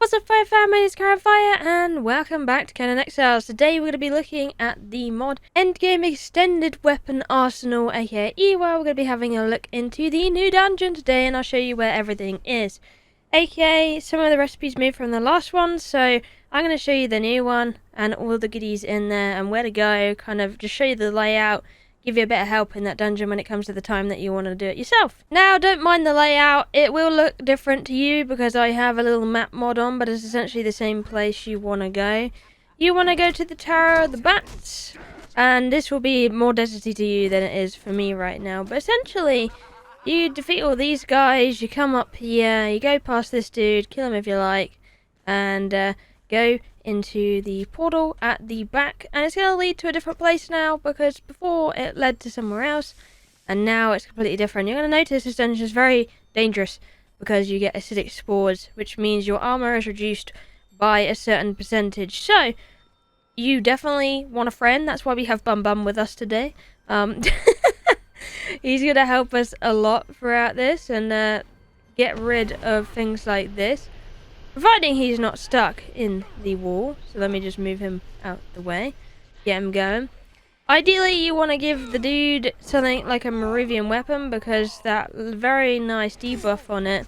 What's up, Fire fam? My name is Kiahonfire, and welcome back to Conan Exiles. Today we're going to be looking at the mod Endgame Extended Weapon Arsenal, aka EEWA. We're going to be having a look into the new dungeon today, and I'll show you where everything is. Aka, some of the recipes moved from the last one, so I'm going to show you the new one, and all the goodies in there, and where to go, kind of just show you the layout, give you a bit of help in that dungeon when it comes to the time that you want to do it yourself. Now, don't mind the layout. It will look different to you because I have a little map mod on, but it's essentially the same place you want to go. You want to go to the Tower of the Bats, and this will be more deserty to you than it is for me right now. But essentially, you defeat all these guys, you come up here, you go past this dude, kill him if you like, and go into the portal at the back, and it's going to lead to a different place now, because before it led to somewhere else and now it's completely different. You're going to notice this dungeon is very dangerous because you get acidic spores, which means your armor is reduced by a certain percentage. So you definitely want a friend. That's why we have Bum Bum with us today. He's going to help us a lot throughout this and get rid of things like this, providing he's not stuck in the wall. So let me just move him out the way. Get him going. Ideally, you want to give the dude something like a Moorian weapon, because that very nice debuff on it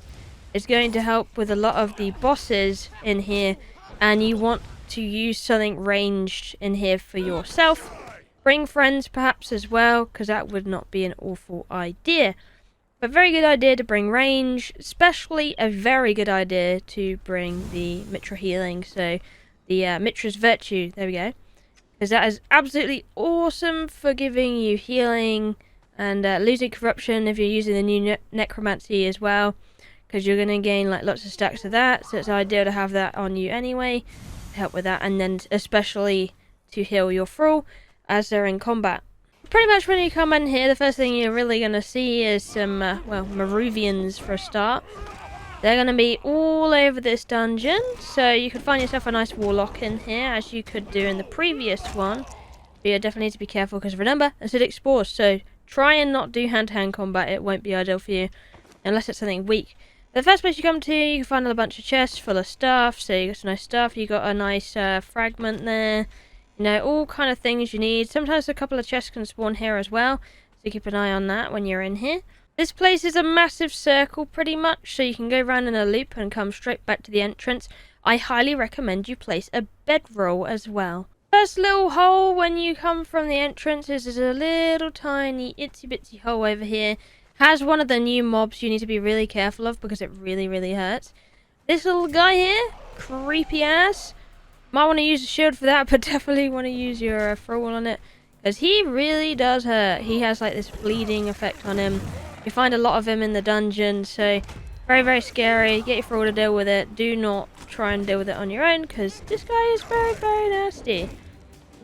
is going to help with a lot of the bosses in here. And you want to use something ranged in here for yourself. Bring friends perhaps as well, because that would not be an awful idea. But very good idea to bring range, especially a very good idea to bring the Mitra healing, so the Mitra's Virtue, there we go. Because that is absolutely awesome for giving you healing and losing corruption if you're using the new necromancy as well, because you're going to gain like lots of stacks of that, so it's ideal to have that on you anyway, to help with that, and then especially to heal your thrall as they're in combat. Pretty much when you come in here, the first thing you're really going to see is some, well, Moorians for a start. They're going to be all over this dungeon, so you can find yourself a nice warlock in here, as you could do in the previous one. But you definitely need to be careful, because remember, acidic spores, so try and not do hand-to-hand combat. It won't be ideal for you, unless it's something weak. The first place you come to, you can find a bunch of chests full of stuff, so you got some nice stuff. You got a nice fragment there. You know, all kind of things you need. Sometimes a couple of chests can spawn here as well, so keep an eye on that when you're in here. This place is a massive circle pretty much, so you can go around in a loop and come straight back to the entrance. I highly recommend you place a bedroll as well. First little hole when you come from the entrance is a little tiny itsy bitsy hole over here. Has one of the new mobs you need to be really careful of, because it really hurts. This little guy here, creepy ass. Might want to use a shield for that, but definitely want to use your thrall on it, because he really does hurt. He has like this bleeding effect on him. You find a lot of him in the dungeon, so very scary. Get your thrall to deal with it. Do not try and deal with it on your own, because this guy is very nasty.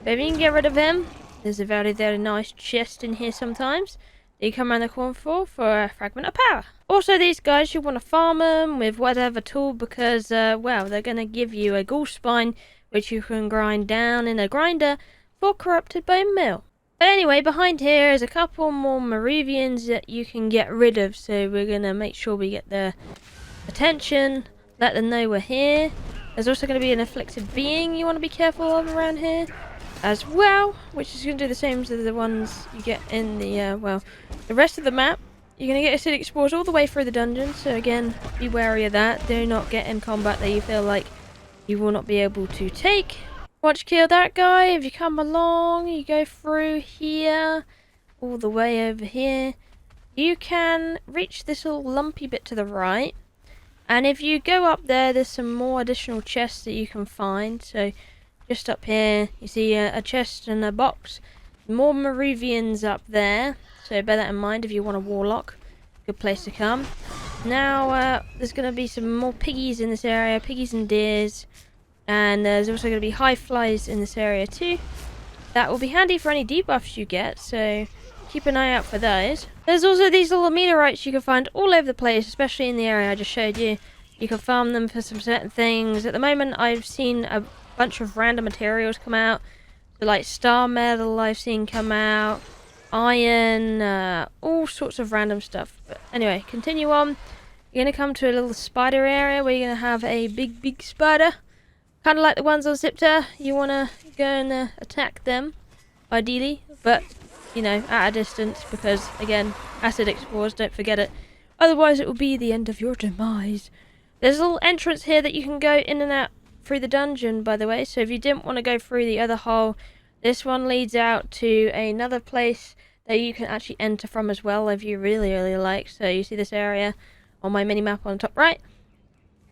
But if you can get rid of him, there's a very nice chest in here sometimes that you come around the corner for a fragment of power. Also, these guys, you want to farm them with whatever tool, because, well, they're going to give you a ghoul spine, which you can grind down in a grinder for corrupted bone meal. But anyway, behind here is a couple more Moorians that you can get rid of, so we're going to make sure we get their attention, let them know we're here. There's also going to be an afflicted being you want to be careful of around here as well, which is going to do the same as the ones you get in the, well, the rest of the map. You're going to get acidic spores all the way through the dungeon, so again, be wary of that. Do not get in combat that you feel like you will not be able to take. Once you kill that guy, if you come along, you go through here, all the way over here, you can reach this little lumpy bit to the right. And if you go up there, there's some more additional chests that you can find. So just up here, you see a chest and a box. More Moorians up there, so bear that in mind if you want a warlock. Good place to come. Now, there's going to be some more piggies in this area, piggies and deers. And there's also going to be high flies in this area too. That will be handy for any debuffs you get, so keep an eye out for those. There's also these little meteorites you can find all over the place, especially in the area I just showed you. You can farm them for some certain things. At the moment, I've seen a bunch of random materials come out. So like star metal I've seen come out, iron, all sorts of random stuff. But anyway, continue on. You're going to come to a little spider area where you're going to have a big spider. Kind of like the ones on Scepter. You want to go and attack them, ideally. But, you know, at a distance. Because, again, acid explores, don't forget it. Otherwise, it will be the end of your demise. There's a little entrance here that you can go in and out through the dungeon, by the way. So if you didn't want to go through the other hole, this one leads out to another place that you can actually enter from as well if you really like. So you see this area on my mini-map on the top right.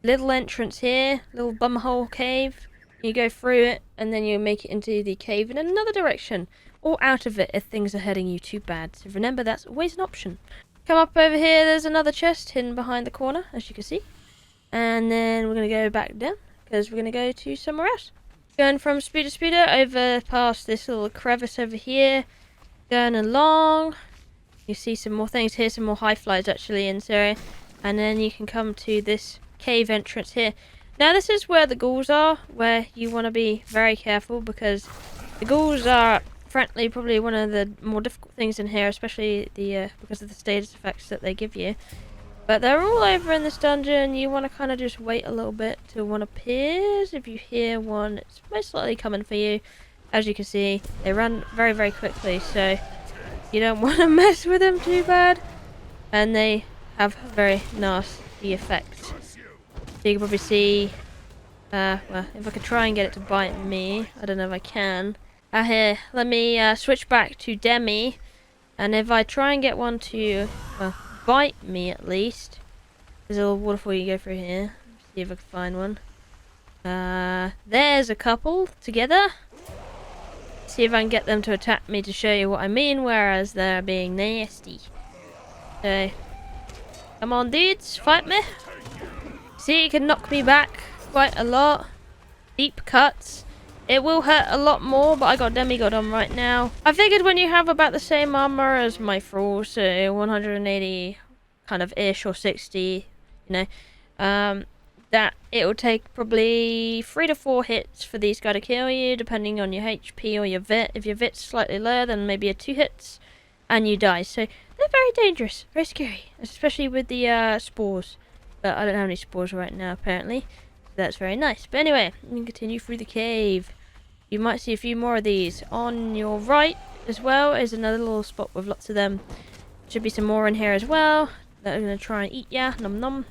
Little entrance here, little bumhole cave. You go through it and then you make it into the cave in another direction. Or out of it if things are heading you too bad. So remember, that's always an option. Come up over here, there's another chest hidden behind the corner, as you can see. And then we're going to go back down, because we're going to go to somewhere else. Going from speeder to speeder over past this little crevice over here. Going along. You see some more things here, some more high flies actually in this area. And then you can come to this cave entrance here. Now this is where the ghouls are, where you want to be very careful, because the ghouls are frankly probably one of the more difficult things in here, especially the because of the status effects that they give you. But they're all over in this dungeon. You want to kind of just wait a little bit till one appears. If you hear one, it's most likely coming for you. As you can see, they run very quickly, so you don't want to mess with them too bad. And they have very nasty effects. So you can probably see, well, if I could try and get it to bite me, I don't know if I can. Here, let me switch back to Demi, and if I try and get one to, well, bite me at least. There's a little waterfall you go through here. See if I can find one. There's a couple together. See if I can get them to attack me to show you what I mean, whereas they're being nasty. So, come on dudes, fight me. See, it can knock me back quite a lot. Deep cuts. It will hurt a lot more, but I got demigod on right now. I figured when you have about the same armor as my thrall, so 180 kind of ish or 60, you know, that it will take probably 3 to 4 hits for these guys to kill you, depending on your HP or your vit. If your vit's slightly lower, then maybe a 2 hits and you die. So they're very dangerous, very scary, especially with the spores. But I don't have any spores right now, apparently. So that's very nice. But anyway, you can continue through the cave. You might see a few more of these. On your right as well is another little spot with lots of them. Should be some more in here as well that are going to try and eat ya. Nom nom.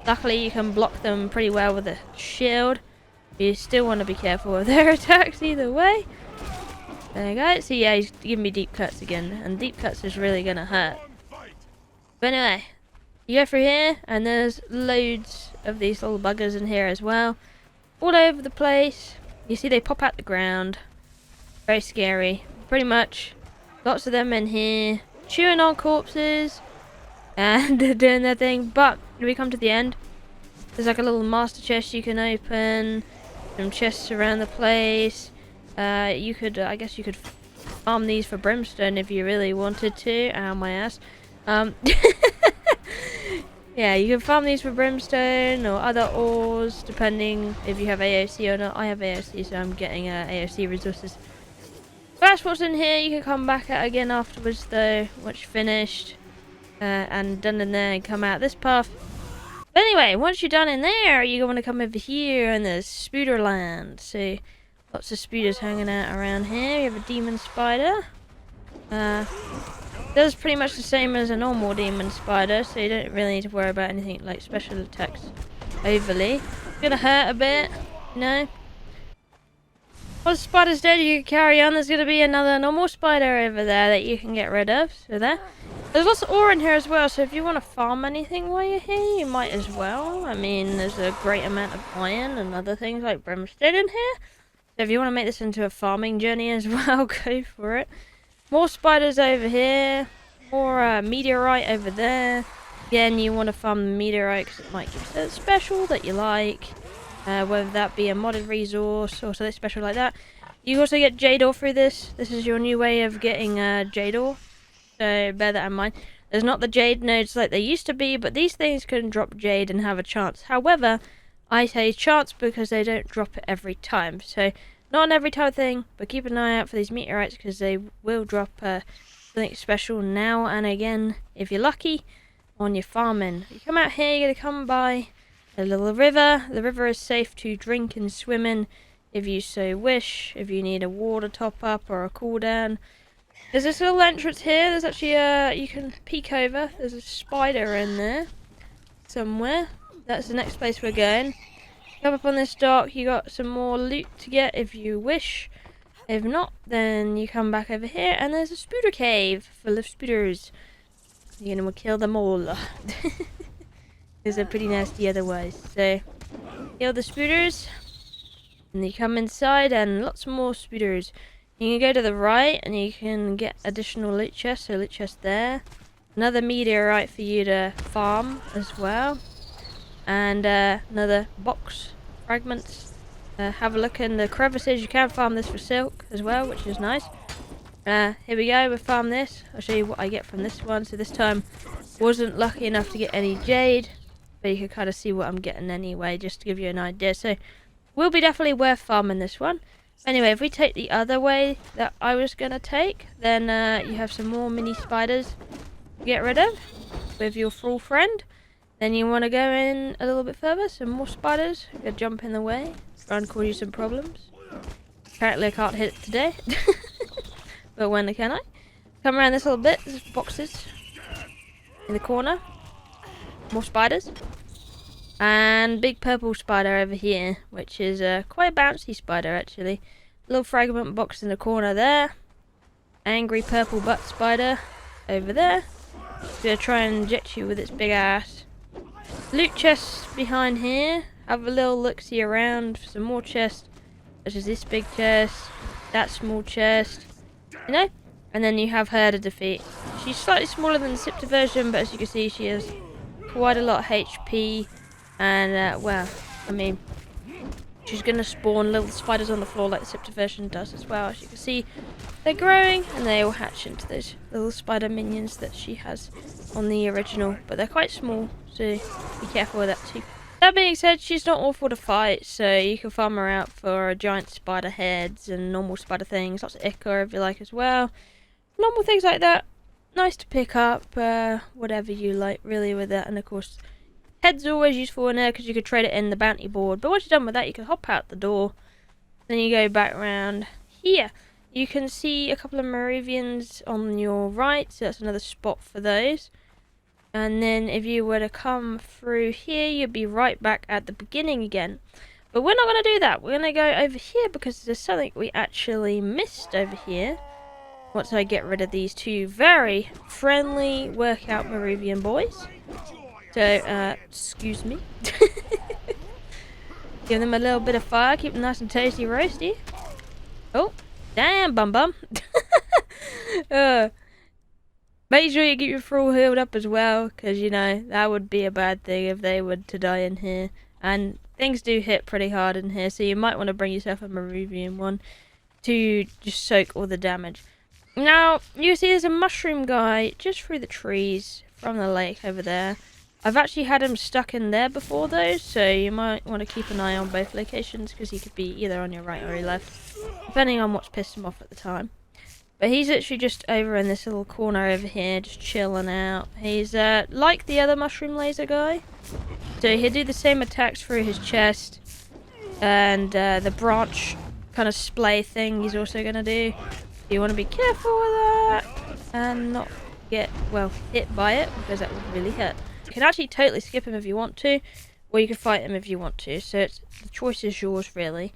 Luckily you can block them pretty well with a shield. You still want to be careful of their attacks either way. There you go. So yeah, he's giving me deep cuts again. And deep cuts is really going to hurt. But anyway, you go through here and there's loads of these little buggers in here as well. All over the place. You see they pop out the ground. Very scary. Pretty much. Lots of them in here. Chewing on corpses. And doing their thing. But when we come to the end, there's like a little master chest you can open. Some chests around the place. You could, I guess you could farm these for brimstone if you really wanted to. Ow, my ass. Yeah, you can farm these for brimstone or other ores, depending if you have AOC or not. I have AOC, so I'm getting AOC resources. That's what's in here. You can come back out again afterwards, though, once you're finished and done in there, and come out this path. But anyway, once you're done in there, you're going to come over here, and there's Spooderland. So, lots of Spooders hanging out around here. You have a demon spider. Does pretty much the same as a normal demon spider, so you don't really need to worry about anything like special attacks overly. It's gonna hurt a bit, you know. Once the spider's dead, you can carry on. There's gonna be another normal spider over there that you can get rid of. So there's lots of ore in here as well, so if you want to farm anything while you're here, you might as well. I mean, there's a great amount of iron and other things like brimstone in here. So if you want to make this into a farming journey as well, go for it. More spiders over here. More meteorite over there. Again, you want to farm the meteorite because it might give something special that you like. Whether that be a modded resource or something special like that. You also get jade ore through this. This is your new way of getting jade ore. So bear that in mind. There's not the jade nodes like they used to be, but these things can drop jade and have a chance. However, I say chance because they don't drop it every time. So not an every time thing, but keep an eye out for these meteorites because they will drop something special now and again if you're lucky. on your farming. You come out here, you're going to come by a little river. The river is safe to drink and swim in if you so wish, if you need a water top up or a cool down. There's this little entrance here. There's actually you can peek over. There's a spider in there somewhere. That's the next place we're going. Come up on this dock, you got some more loot to get if you wish. If not, then you come back over here and there's a spooder cave full of spooders. You're gonna kill them all. Because they're pretty nasty otherwise. So, kill the spooders. And you come inside and lots more spooders. You can go to the right and you can get additional loot chests. So loot chest there. Another meteorite for you to farm as well. And another box fragments. Have a look in the crevices. You can farm this for silk as well, which is nice. Here we go, we'll farm this. I'll show you what I get from this one. So this time wasn't lucky enough to get any jade, but you can kind of see what I'm getting anyway, just to give you an idea. So will be definitely worth farming this one. Anyway, if we take the other way that I was going to take, then you have some more mini spiders to get rid of with your full friend. Then you want to go in a little bit further, some more spiders. You're gonna jump in the way, try and cause you some problems. Apparently I can't hit it today. But when can I? Come around this little bit, there's boxes in the corner. More spiders. And big purple spider over here, which is quite a bouncy spider actually. Little fragment box in the corner there. Angry purple butt spider over there. It's gonna try and inject you with its big ass. Loot chests behind here. Have a little look-see around for some more chests, such as this big chest, that small chest, you know? And then you have her to defeat. She's slightly smaller than the Scepter version, but as you can see, she has quite a lot of HP. And, well, I mean, she's going to spawn little spiders on the floor like the Scepter version does as well. As you can see, they're growing, and they all hatch into those little spider minions that she has on the original. But they're quite small, so be careful with that too. That being said, she's not awful to fight, so you can farm her out for giant spider heads and normal spider things. Lots of ichor if you like as well. Normal things like that. Nice to pick up, whatever you like really with that. And of course, head's always useful in there because you could trade it in the bounty board. But once you're done with that, you can hop out the door. Then you go back around here. You can see a couple of Moravians on your right, so that's another spot for those. And then if you were to come through here, you'd be right back at the beginning again. But we're not going to do that. We're going to go over here because there's something we actually missed over here. Once I get rid of these two very friendly workout Moravian boys. So, excuse me. Give them a little bit of fire, keep them nice and tasty roasty. Oh, damn, bum bum. Make sure you get your full healed up as well, because, you know, that would be a bad thing if they were to die in here. And things do hit pretty hard in here, so you might want to bring yourself a Moravian one to just soak all the damage. Now, you see there's a mushroom guy just through the trees from the lake over there. I've actually had him stuck in there before though, so you might want to keep an eye on both locations, because he could be either on your right or your left, depending on what's pissed him off at the time. But he's literally just over in this little corner over here, just chilling out. He's like the other mushroom laser guy. So he'll do the same attacks through his chest. And the branch kind of splay thing he's also going to do. You want to be careful with that. And not get, well, hit by it, because that would really hurt. You can actually totally skip him if you want to. Or you can fight him if you want to. So the choice is yours, really,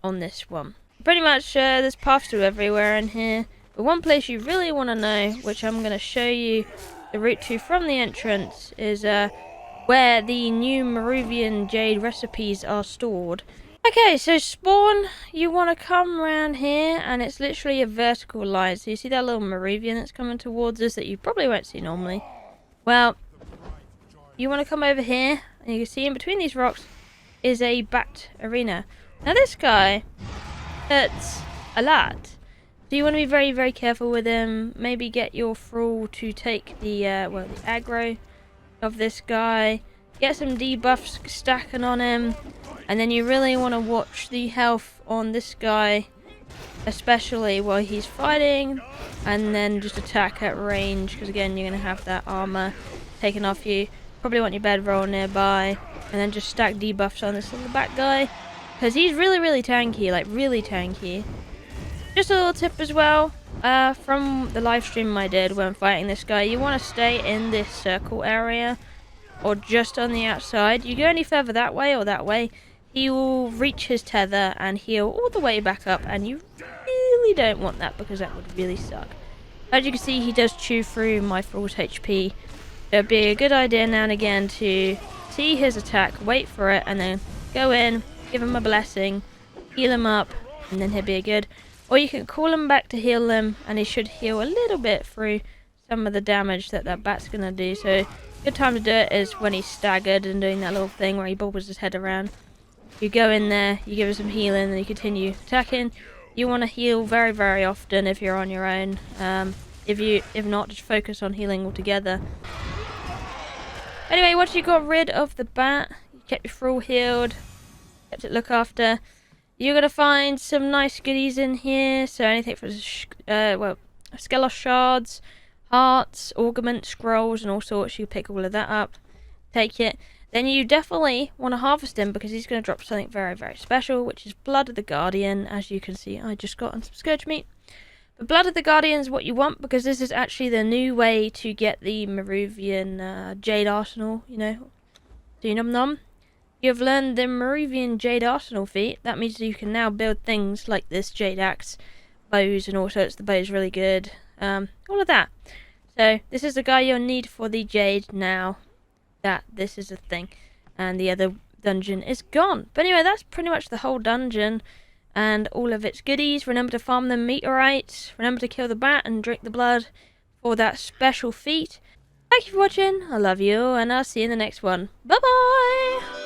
on this one. Pretty much there's paths to everywhere in here. But one place you really want to know, which I'm going to show you the route to from the entrance, is where the new Moravian Jade recipes are stored. Okay, so spawn, you want to come around here, and it's literally a vertical line. So you see that little Moravian that's coming towards us that you probably won't see normally? Well, you want to come over here, and you can see in between these rocks is a bat arena. Now this guy hurts a lot. So you want to be very, very careful with him. Maybe get your thrall to take the, the aggro of this guy. Get some debuffs stacking on him. And then you really want to watch the health on this guy, especially while he's fighting. And then just attack at range, because again, you're going to have that armor. taken off you. Probably want your bedroll nearby, and then just stack debuffs on this little back guy, because he's really tanky, like really tanky. Just a little tip as well, from the live stream I did when fighting this guy, you want to stay in this circle area, or just on the outside. You go any further that way or that way, he will reach his tether and heal all the way back up, and you really don't want that, because that would really suck. As you can see, he does chew through my full HP. It would be a good idea now and again to see his attack, wait for it, and then go in, give him a blessing, heal him up, and then he'll be good. Or you can call him back to heal him, and he should heal a little bit through some of the damage that bat's going to do. So, good time to do it is when he's staggered and doing that little thing where he bobbles his head around. You go in there, you give him some healing, and you continue attacking. You want to heal very often if you're on your own. If not, just focus on healing altogether. Anyway, once you got rid of the bat, you kept your thrall healed, kept it looked after. You're going to find some nice goodies in here. So anything from Skelos shards, hearts, augment, scrolls, and all sorts. You pick all of that up, take it. Then you definitely want to harvest him, because he's going to drop something very special, which is Blood of the Guardian. As you can see, I just got on some Scourge meat. But Blood of the Guardian is what you want, because this is actually the new way to get the Meruvian Jade Arsenal, you know. Do you nom? You have learned the Meruvian Jade Arsenal feat. That means you can now build things like this Jade Axe, bows, and all sorts. The bow's really good. All of that. So, this is the guy you'll need for the Jade now that this is a thing. And the other dungeon is gone. But anyway, that's pretty much the whole dungeon and all of its goodies. Remember to farm the meteorites. Remember to kill the bat and drink the blood for that special feat. Thank you for watching. I love you, and I'll see you in the next one. Bye-bye!